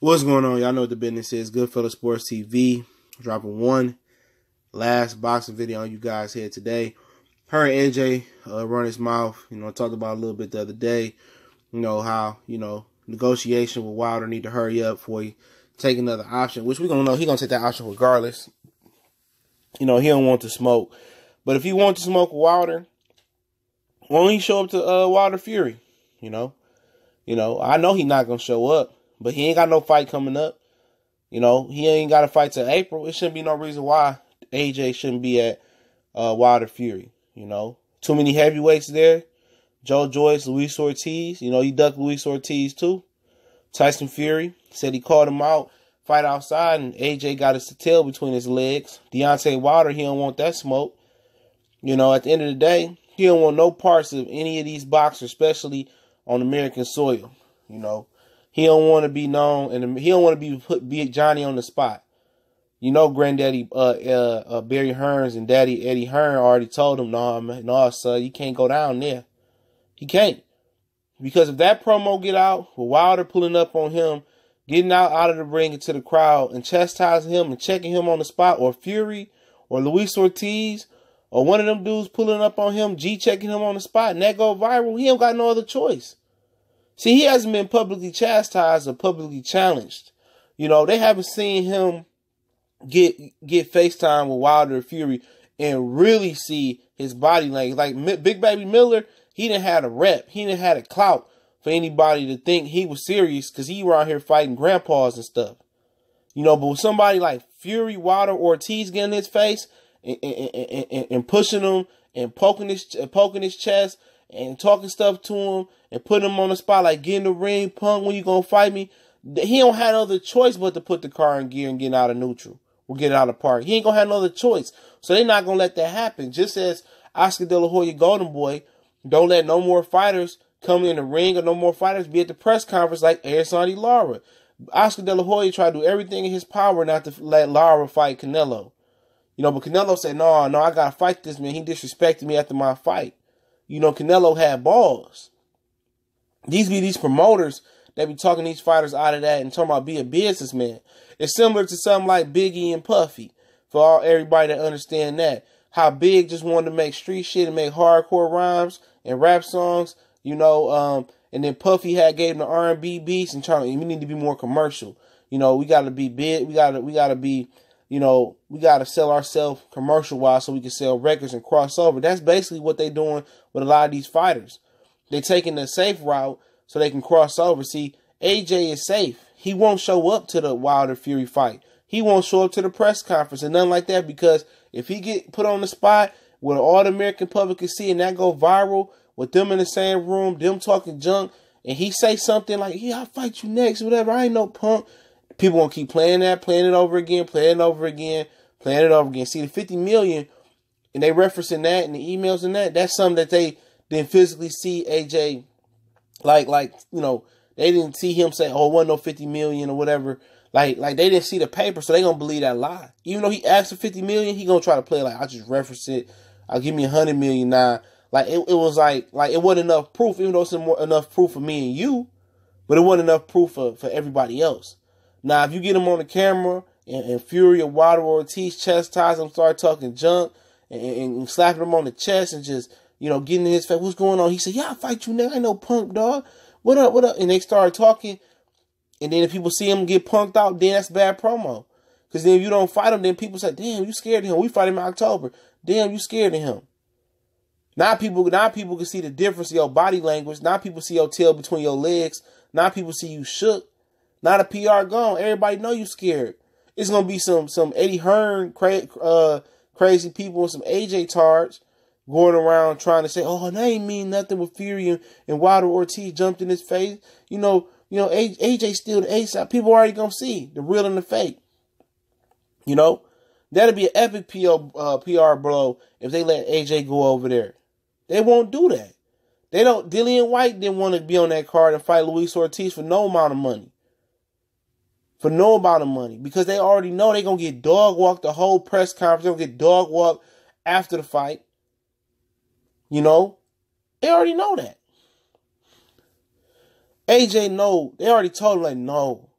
What's going on? Y'all know what the business is. Goodfellas Sports TV. Dropping one last boxing video on you guys here today. Her and AJ run his mouth. Talked about a little bit the other day. How, negotiation with Wilder need to hurry up before he take another option, which we're going to know he's going to take that option regardless. He don't want to smoke. But if he wants to smoke with Wilder, why don't he show up to Wilder Fury? I know he's not going to show up. But he ain't got no fight coming up. He ain't got a fight till April. It shouldn't be no reason why AJ shouldn't be at Wilder Fury. Too many heavyweights there. Joe Joyce, Luis Ortiz. He ducked Luis Ortiz too. Tyson Fury said he called him out, fight outside, and AJ got his tail between his legs. Deontay Wilder, he don't want that smoke. At the end of the day, he don't want no parts of any of these boxers, especially on American soil. He don't want to be known, and he don't want to be Johnny on the spot. Granddaddy Barry Hearns and Daddy Eddie Hearn already told him, no, son, you can't go down there. He can't. Because if that promo get out, with Wilder pulling up on him, getting out of the ring into the crowd and chastising him and checking him on the spot, or Fury, or Luis Ortiz, or one of them dudes pulling up on him, G-checking him on the spot, and that go viral, he ain't got no other choice. See, he hasn't been publicly chastised or publicly challenged. They haven't seen him get FaceTime with Wilder Fury and really see his body language. Like Big Baby Miller, he didn't have a rep. He didn't have a clout for anybody to think he was serious because he were out here fighting grandpas and stuff. But with somebody like Fury, Wilder, Ortiz getting in his face and pushing him and poking his chest and talking stuff to him and putting him on the spot, like, get in the ring, punk, when you gonna fight me? He don't have no other choice but to put the car in gear and get out of neutral or get out of park. He ain't gonna have no other choice. So they're not gonna let that happen. Just as Oscar De La Hoya Golden Boy don't let no more fighters come in the ring or no more fighters be at the press conference like Erislandy Lara. Oscar De La Hoya tried to do everything in his power not to let Lara fight Canelo. But Canelo said, no, I gotta fight this man. He disrespected me after my fight. Canelo had balls. These promoters that be talking these fighters out of that and talking about being a businessman. It's similar to something like Biggie and Puffy. For everybody to understand that. How Big just wanted to make street shit and make hardcore rhymes and rap songs, and then Puffy gave him the R&B beats and we need to be more commercial. We gotta be big, we gotta be, we gotta sell ourselves commercial wise so we can sell records and cross over. That's basically what they doing with a lot of these fighters. They taking the safe route so they can cross over. See, AJ is safe. He won't show up to the Wilder Fury fight. He won't show up to the press conference and nothing like that, because if he get put on the spot where all the American public can see and that go viral with them in the same room, them talking junk, and he say something like, yeah, I'll fight you next, whatever, I ain't no punk. People gonna keep playing that, playing it over again, playing it over again, playing it over again. See, the 50 million, and they referencing that in the emails and that's something that they didn't physically see AJ, they didn't see him say, oh, it wasn't no 50 million or whatever. Like they didn't see the paper, so they gonna believe that lie. Even though he asked for 50 million, he gonna try to play like, I just referenced it. I'll give me 100 million now. Like it was like it wasn't enough proof, even though it's enough proof for me and you, but it wasn't enough proof for everybody else. Now, if you get him on the camera and Fury or Wilder or Ortiz chastise him, start talking junk and slapping him on the chest and just, getting in his face, what's going on? He said, yeah, I'll fight you next. I ain't no punk, dog. What up, what up? And they started talking. And then if people see him get punked out, then that's bad promo. Because then if you don't fight him, then people say, damn, you scared of him. We fight him in October. Damn, you scared of him. Now people can see the difference in your body language. Now people see your tail between your legs. Now people see you shook. Now the PR gone. Everybody know you scared. It's going to be some Eddie Hearn crazy people and some AJ tards going around trying to say, oh, that ain't mean nothing with Fury and Wilder Ortiz jumped in his face. AJ still the A-side. People already going to see the real and the fake. That'll be an epic PR blow if they let AJ go over there. They won't do that. Dillian White didn't want to be on that card and fight Luis Ortiz for no amount of money. For no amount of money. Because they already know they're going to get dog walked the whole press conference. They're going to get dog walked after the fight. They already know that. AJ, no. They already told him, like, no.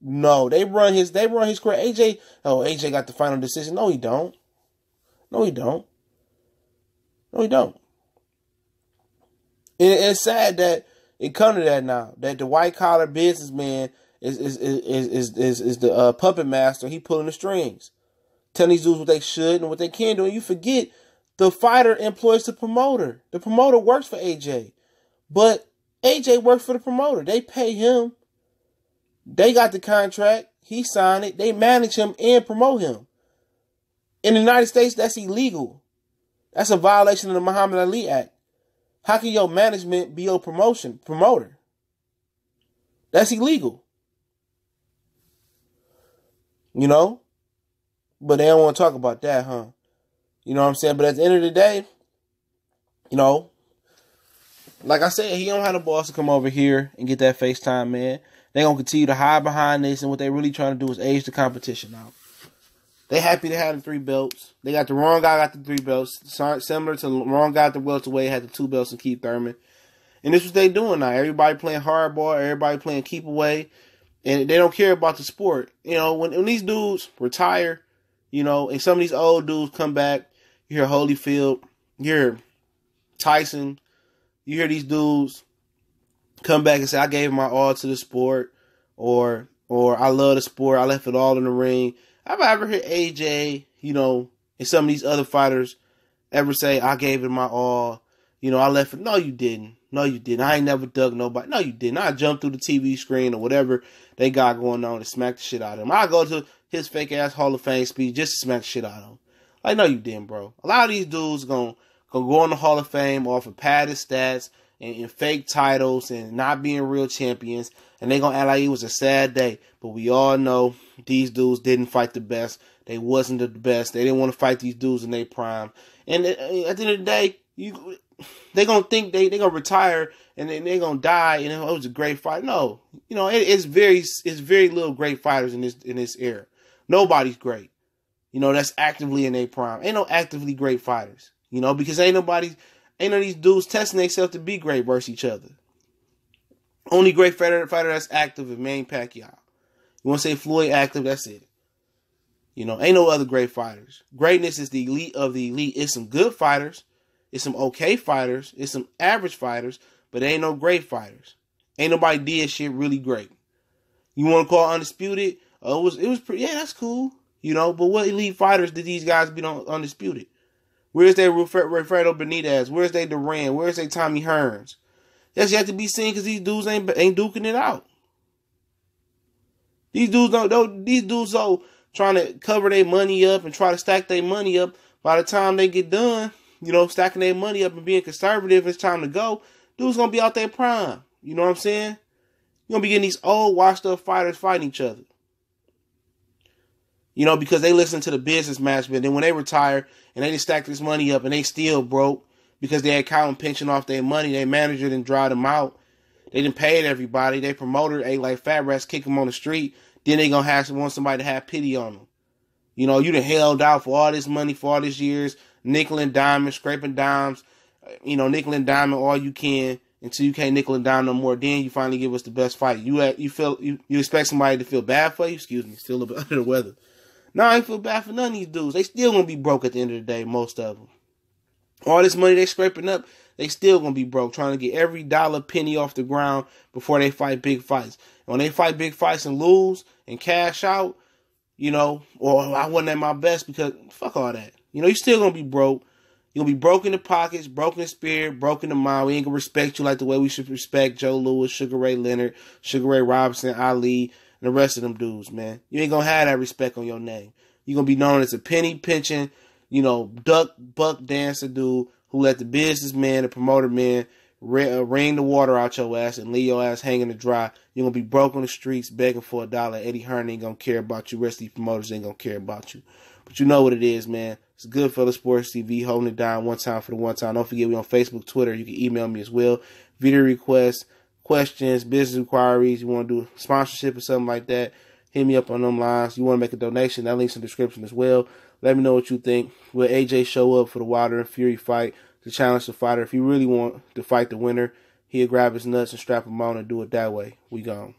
No, they run his career. AJ got the final decision. No, he don't. No, he don't. No, he don't. And it's sad that it come to that now. That the white collar businessman is the puppet master. He pulling the strings, telling these dudes what they should and what they can do. And you forget the fighter employs the promoter. The promoter works for AJ, but AJ works for the promoter. They pay him. They got the contract. He signed it. They manage him and promote him. In the United States, that's illegal. That's a violation of the Muhammad Ali Act. How can your management be your promoter? That's illegal. You know? But they don't want to talk about that, huh? You know what I'm saying? But at the end of the day, you know, like I said, he don't have the boss to come over here and get that FaceTime, man. They're going to continue to hide behind this, and what they're really trying to do is age the competition out. They happy to have the 3 belts. They got the wrong guy got the 3 belts. Similar to the wrong guy at the welterweight had the 2 belts and Keith Thurman. And this is what they doing now. Everybody playing hardball. Everybody playing keep away. And they don't care about the sport. You know, when these dudes retire, you know, and some of these old dudes come back, you hear Holyfield, you hear Tyson, you hear these dudes come back and say, I gave my all to the sport, or I love the sport, I left it all in the ring. Have I ever heard AJ, you know, and some of these other fighters ever say, I gave it my all, you know, I left it? No, you didn't. No, you didn't. I ain't never dug nobody. No, you didn't. I jumped through the TV screen or whatever they got going on and smack the shit out of him. I go to his fake ass Hall of Fame speech just to smack the shit out of him. Like, no, you didn't, bro. A lot of these dudes gonna go in the Hall of Fame off of padded stats and fake titles and not being real champions, and they gonna act like it was a sad day. But we all know these dudes didn't fight the best. They wasn't the best. They didn't want to fight these dudes in their prime. And at the end of the day, they gonna think they gonna retire and then they gonna die. And it was a great fight. No, you know it's very little great fighters in this era. Nobody's great. You know, that's actively in their prime. Ain't no actively great fighters. You know, because ain't none of these dudes testing themselves to be great versus each other. Only great fighter that's active is Manny Pacquiao. You want to say Floyd active, that's it. You know, ain't no other great fighters. Greatness is the elite of the elite. It's some good fighters. It's some okay fighters. It's some average fighters. But ain't no great fighters. Ain't nobody did shit really great. You want to call Undisputed? It was pretty, yeah, that's cool. You know, but what elite fighters did these guys beat on Undisputed? Where's their Wilfredo Benitez? Where's their Duran? Where's their Tommy Hearns? That's yet to be seen because these dudes ain't duking it out. These dudes don't trying to cover their money up and try to stack their money up. By the time they get done, you know, stacking their money up and being conservative, it's time to go. Dudes gonna be out their prime. You know what I'm saying? You're gonna be getting these old washed up fighters fighting each other. You know, because they listen to the business management. Then when they retire and they just stack this money up and they still broke because they had counting pension off their money, their manager didn't draw them out. They didn't pay everybody. They promoter ate like fat rats, kick them on the street. Then they gonna want somebody to have pity on them. You know, you done held out for all this money for all these years, nickel and diamond, scraping dimes. You know, nickel and diamond all you can until you can't nickel and dime no more. Then you finally give us the best fight. You expect somebody to feel bad for you? Excuse me, still a little bit under the weather. No, I ain't feel bad for none of these dudes. They still gonna be broke at the end of the day, most of them. All this money they scraping up, they still gonna be broke, trying to get every dollar penny off the ground before they fight big fights. And when they fight big fights and lose and cash out, you know, or I wasn't at my best because fuck all that. You know, you still gonna be broke. You're gonna be broke in the pockets, broken in spirit, broken in mind. We ain't gonna respect you like the way we should respect Joe Louis, Sugar Ray Leonard, Sugar Ray Robinson, Ali, and the rest of them dudes, man. You ain't gonna have that respect on your name. You're gonna be known as a penny pinching, you know, buck dancer dude who let the businessman, the promoter man, rain the water out your ass and leave your ass hanging to dry. You're gonna be broke on the streets begging for $1. Eddie Hearn ain't gonna care about you. Rest of these promoters ain't gonna care about you. But you know what it is, man. It's Goodfellas Sports TV, holding it down one time for the one time. Don't forget we on Facebook, Twitter. You can email me as well. Video requests, questions, business inquiries. You want to do sponsorship or something like that, hit me up on them lines. You want to make a donation, that link's in the description as well. Let me know what you think. Will AJ show up for the Wilder and Fury fight to challenge the fighter? If you really want to fight the winner, he'll grab his nuts and strap him on and do it that way. We gone.